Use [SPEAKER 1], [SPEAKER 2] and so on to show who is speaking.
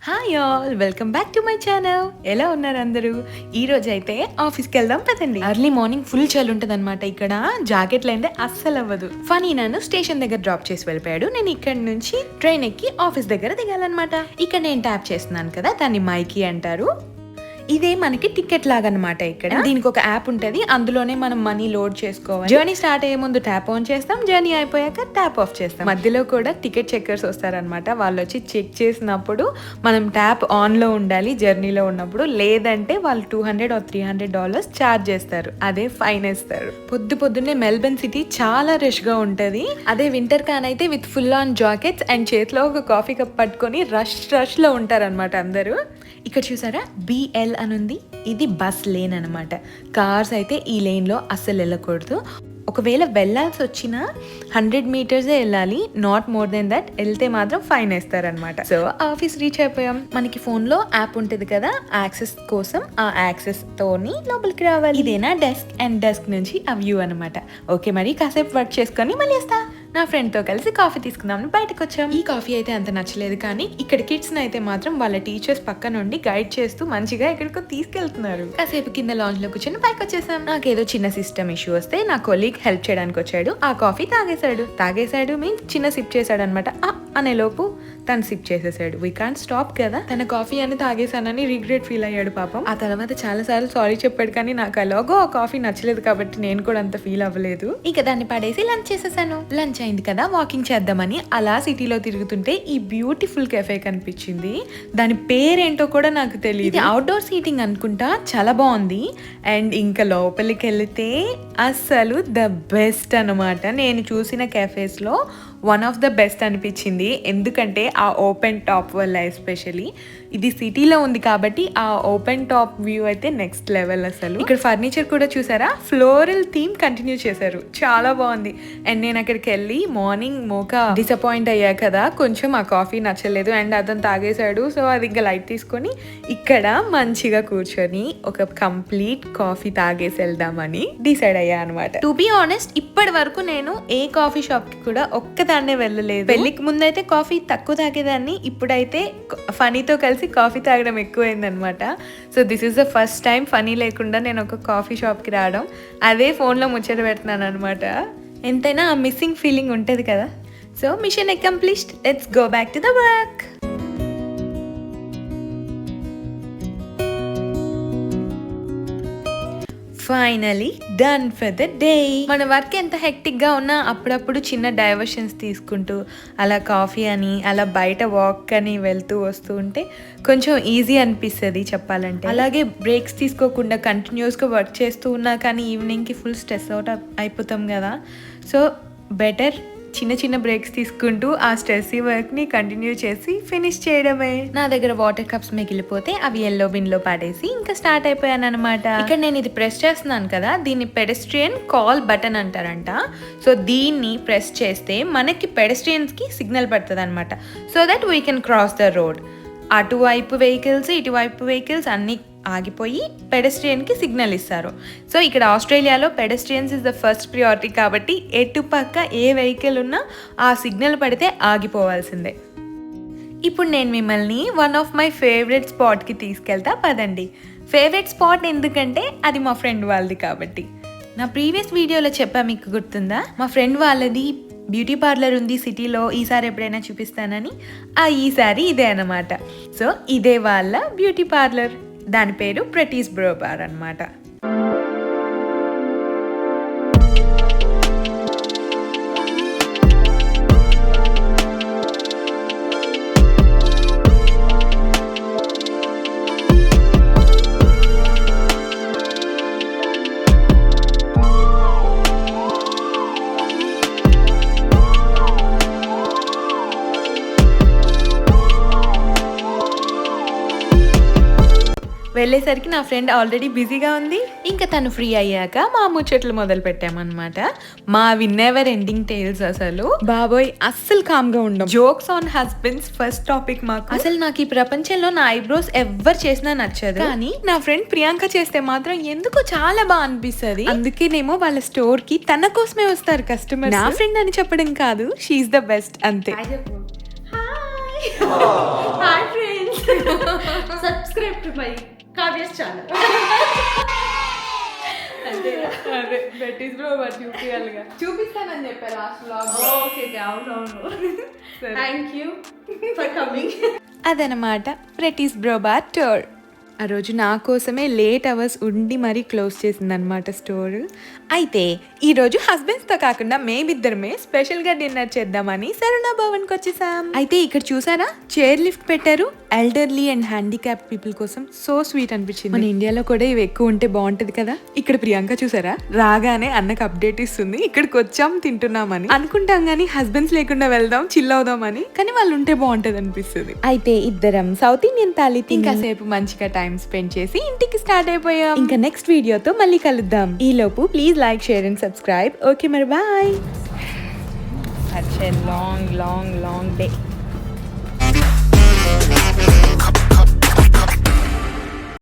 [SPEAKER 1] Hi all, welcome back to my channel. ఎలా ఉన్నారు అందరూ? ఈ రోజు అయితే ఆఫీస్కి వెళ్దాం పదండి. ఎర్లీ మార్నింగ్ ఫుల్ చలి ఉంటుంది అనమాట. ఇక్కడ జాకెట్లు అయితే అస్సలు అవ్వదు. ఫనీ నన్ను స్టేషన్ దగ్గర డ్రాప్ చేసి వెళ్ళిపోయాడు. నేను ఇక్కడ నుంచి ట్రైన్ ఎక్కి ఆఫీస్ దగ్గర దిగాలన్నమాట. ఇక్కడ నేను ట్యాప్ చేస్తున్నాను కదా, దాన్ని మైకీ అంటారు. ఇదే మనకి టికెట్ లాగా అనమాట. ఇక్కడ దీనికి ఒక యాప్ ఉంటది, అందులోనే మనం మనీ లోడ్ చేసుకోవాలి. జర్నీ స్టార్ట్ అయ్యే ముందు ట్యాప్ ఆన్ చేస్తాం, జర్నీ అయిపోయాక ట్యాప్ ఆఫ్ చేస్తాం. మధ్యలో కూడా టికెట్ చెక్కర్స్ వస్తారనమాట. వాళ్ళు వచ్చి చెక్ చేసినప్పుడు మనం ట్యాప్ ఆన్ లో ఉండాలి జర్నీలో ఉన్నప్పుడు, లేదంటే వాళ్ళు $200 or $300 ఛార్జ్ చేస్తారు. అదే ఫైన్ వేస్తారు. పొద్దున్నే మెల్బర్న్ సిటీ చాలా రష్ గా ఉంటది. అదే వింటర్ కాన్ అయితే with full on jackets and చేతిలో ఒక కాఫీ కప్ పట్టుకొని రష్ లో ఉంటారనమాట అందరూ. ఇక్కడ చూసారా, BL అని ఉంది. ఇది బస్ లేన్ అనమాట. కార్స్ అయితే ఈ లేన్ లో అస్సలు వెళ్ళకూడదు. ఒకవేళ వెళ్ళాల్సి వచ్చినా 100 meters వెళ్ళాలి, నాట్ మోర్ దెన్ దట్. వెళ్తే మాత్రం ఫైన్ వేస్తారనమాట. సో ఆఫీస్ రీచ్ అయిపోయాం. మనకి ఫోన్ లో యాప్ ఉంటుంది కదా, యాక్సెస్ కోసం. ఆ యాక్సెస్ తోని లోపలికి రావాలి. ఇదేనా డెస్క్, అండ్ డెస్క్ నుంచి ఆ వ్యూ అనమాట. ఓకే, మరి కాసేపు వర్క్ చేసుకొని మళ్ళీ వస్తా. నా ఫ్రెండ్ తో కలిసి కాఫీ తీసుకుందామని బయటకు వచ్చాం. ఈ కాఫీ అయితే అంత నచ్చలేదు, కానీ ఇక్కడ కిడ్స్ అయితే మాత్రం వాళ్ళ టీచర్స్ పక్క నుండి గైడ్ చేస్తూ మంచిగా ఎక్కడికో తీసుకెళ్తున్నారు. కాసేపు కింద లాంజ్ లో కూర్చొని పైకి వచ్చేసాం. నాకేదో చిన్న సిస్టమ్ ఇష్యూ వస్తే నా కొలీగ్ హెల్ప్ చేయడానికి వచ్చాడు. ఆ కాఫీ తాగేశాడు మీన్స్ చిన్న సిప్ చేశాడు అనమాట. అనే లోపు తను సిప్ చేసేసాడు. వీ కాంట్ స్టాప్ కదా. తన కాఫీ అని తాగేశానని రిగ్రెట్ ఫీల్ అయ్యాడు పాపం. ఆ తర్వాత చాలా సార్లు సారీ చెప్పాడు, కానీ నాకు అలాగో ఆ కాఫీ నచ్చలేదు కాబట్టి నేను కూడా అంత ఫీల్ అవ్వలేదు. ఇక దాన్ని పడేసి లంచ్ చేసేసాను. లంచ్ అయింది కదా, వాకింగ్ చేద్దామని అలా సిటీలో తిరుగుతుంటే ఈ బ్యూటిఫుల్ కెఫే కనిపించింది. దాని పేరేంటో కూడా నాకు తెలియదు. అవుట్డోర్ సీటింగ్ అనుకుంటా, చాలా బాగుంది. అండ్ ఇంకా లోపలికి వెళితే అస్సలు ద బెస్ట్ అనమాట. నేను చూసిన కెఫేస్ లో వన్ ఆఫ్ ద బెస్ట్ అనిపించింది. ఎందుకంటే ఆ ఓపెన్ టాప్ వల్ల, ఎస్పెషలీ ఇది సిటీలో ఉంది కాబట్టి ఆ ఓపెన్ టాప్ వ్యూ అయితే నెక్స్ట్ లెవెల్ అసలు. ఇక్కడ ఫర్నిచర్ కూడా చూసారా, ఫ్లోరల్ థీమ్ కంటిన్యూ చేశారు, చాలా బాగుంది. అండ్ నేను అక్కడికి వెళ్ళి మార్నింగ్ మోకా డిసప్పాయింట్ అయ్యా కదా, కొంచెం ఆ కాఫీ నచ్చలేదు అండ్ అతను తాగేశాడు. సో అది ఇంకా లైట్ తీసుకొని ఇక్కడ మంచిగా కూర్చొని ఒక కంప్లీట్ కాఫీ తాగేసి వెళ్దామని డిసైడ్ అయ్యా అనమాట. టు బి ఆనెస్ట్, ఇప్పటి వరకు నేను ఏ కాఫీ షాప్ కి కూడా ఒక్కదాన్నే వెళ్ళలేదు. పెళ్లికి ముందైతే కాఫీ తక్కువ తాగేదాన్ని, ఇప్పుడైతే ఫనీతో కలిసి కాఫీ తాగడం ఎక్కువైంది అనమాట. So this is the first time ఫనీ లేకుండా నేను ఒక కాఫీ షాప్ కి రావడం. అదే ఫోన్ లో ముచ్చట పెడుతున్నాను అనమాట. ఎంతైనా ఆ మిస్సింగ్ ఫీలింగ్ ఉంటుంది కదా. So mission accomplished, let's go back to the work. Finally done for the day. మన వర్క్ ఎంత హెక్టిక్ గా ఉన్నా అప్పుడప్పుడు చిన్న డైవర్షన్స్ తీసుకుంటూ అలా కాఫీ అని, అలా బయట వాక్ అని వెళ్తూ వస్తూ ఉంటే కొంచెం ఈజీ అనిపిస్తుంది చెప్పాలంటే. అలాగే బ్రేక్స్ తీసుకోకుండా కంటిన్యూస్ గా వర్క్ చేస్తూ ఉన్నా కానీ ఈవినింగ్ కి ఫుల్ స్ట్రెస్ అవుట్ అయిపోతాం కదా. సో బెటర్ చిన్న బ్రేక్స్ తీసుకుంటూ ఆ స్ట్రెస్సీ వర్క్ ని కంటిన్యూ చేసి ఫినిష్ చేయడమే. నా దగ్గర వాటర్ కప్స్ మిగిలిపోతే అవి ఎల్లో బిన్ లో పడేసి ఇంకా స్టార్ట్ అయిపోయాను అనమాట. ఇక్కడ నేను ఇది ప్రెస్ చేస్తున్నాను కదా, దీన్ని పెడెస్ట్రియన్ కాల్ బటన్ అంటారంట. సో దీన్ని ప్రెస్ చేస్తే మనకి పెడెస్ట్రియన్స్ కి సిగ్నల్ పడుతుంది అనమాట. So that we can cross the road. అటువైపు వెహికల్స్, ఇటువైపు వెహికల్స్ అన్ని ఆగిపోయి పెడెస్ట్రియన్ కి సిగ్నల్ ఇస్తారు. సో ఇక్కడ ఆస్ట్రేలియాలో pedestrians is the first priority కాబట్టి ఎటు పక్క ఏ వెహికల్ ఉన్నా ఆ సిగ్నల్ పడితే ఆగిపోవాల్సిందే. ఇప్పుడు నేను మిమ్మల్ని వన్ ఆఫ్ మై ఫేవరెట్ స్పాట్కి తీసుకెళ్తా పదండి. ఫేవరెట్ స్పాట్ ఎందుకంటే అది మా ఫ్రెండ్ వాళ్ళది కాబట్టి. నా ప్రీవియస్ వీడియోలో చెప్పా, మీకు గుర్తుందా? మా ఫ్రెండ్ వాళ్ళది బ్యూటీ పార్లర్ ఉంది సిటీలో, ఈసారి ఎప్పుడైనా చూపిస్తానని. ఈసారి ఇదే అనమాట. సో ఇదే వాళ్ళ బ్యూటీ పార్లర్, దాని పేరు ప్రెటీస్ బ్రో బార్ అనమాట. వెళ్ళేసరికి నా ఫ్రెండ్ ఆల్రెడీ బిజీగా ఉంది. ఇంకా తను ఫ్రీ అయ్యాక మా ముచ్చట్లు మొదలు పెట్టామన్నమాట. మా నెవర్ ఎండింగ్ టేల్స్. అసలు బాబోయ్ అస్సలు కామ్ గా ఉండం. Jokes on husbands first topic మాకు. అసలు నాకు ఈ ప్రపంచంలో నా ఐబ్రోస్ ఎవ్వరు చేసినా నచ్చదు, కానీ నా ఫ్రెండ్ ప్రియాంక చేస్తే మాత్రం ఎందుకో చాలా బాగా అనిపిస్తుంది. అందుకేనేమో వాళ్ళ స్టోర్ కి తన కోసమే వస్తారు కస్టమర్. నా ఫ్రెండ్ అని చెప్పడం కాదు, షీఈస్ ద బెస్ట్ అంతే. Hi friends.
[SPEAKER 2] Subscribe to my Kavya's channel.
[SPEAKER 1] అదే బెట్టీస్ బ్రో మరి చూపించాలిగా. చూపిస్తానని చెప్పారు లాస్ట్ వ్లాగ్.
[SPEAKER 2] ఓకే అవునవును. Thank you for coming.
[SPEAKER 1] అదనమాట బ్రెటీస్ బ్రోబార్ టూర్. ఆ రోజు నా కోసమే లేట్ అవర్స్ ఉండి మరీ క్లోజ్ చేసిందనమాట స్టోర్. అయితే ఈరోజు హస్బెండ్స్తో కాకుండా మేమిద్దరమే స్పెషల్గా డిన్నర్ చేద్దామని సరుణా భవన్కి వచ్చేసాం. అయితే ఇక్కడ చూసారా చైర్ లిఫ్ట్ పెట్టారు ఎల్డర్లీ అండ్ హ్యాండిక్యాప్ పీపుల్ కోసం. సో స్వీట్ అనిపించింది. మన ఇండియాలో కూడా ఇవి ఎక్కువ ఉంటే బాగుంటది కదా. ఇక్కడ ప్రియాంక చూసారా రాగానే అన్నకు అప్డేట్ ఇస్తుంది ఇక్కడికి వచ్చాం తింటున్నామని. అనుకుంటాం కానీ హస్బెండ్స్ లేకుండా వెళ్దాం చిల్ అవుదామని, కానీ వాళ్ళు ఉంటే బాగుంటది అనిపిస్తుంది. అయితే ఇద్దరం సౌత్ ఇండియన్ థాలీ ఇంకాసేపు మంచిగా టైం స్పెండ్ చేసి ఇంటికి స్టార్ట్ అయిపోయాం. ఇంకా నెక్స్ట్ వీడియోతో మళ్ళీ కలుద్దాం. ఈ లోపు please like share and subscribe. Okay మరి bye. Such a long day.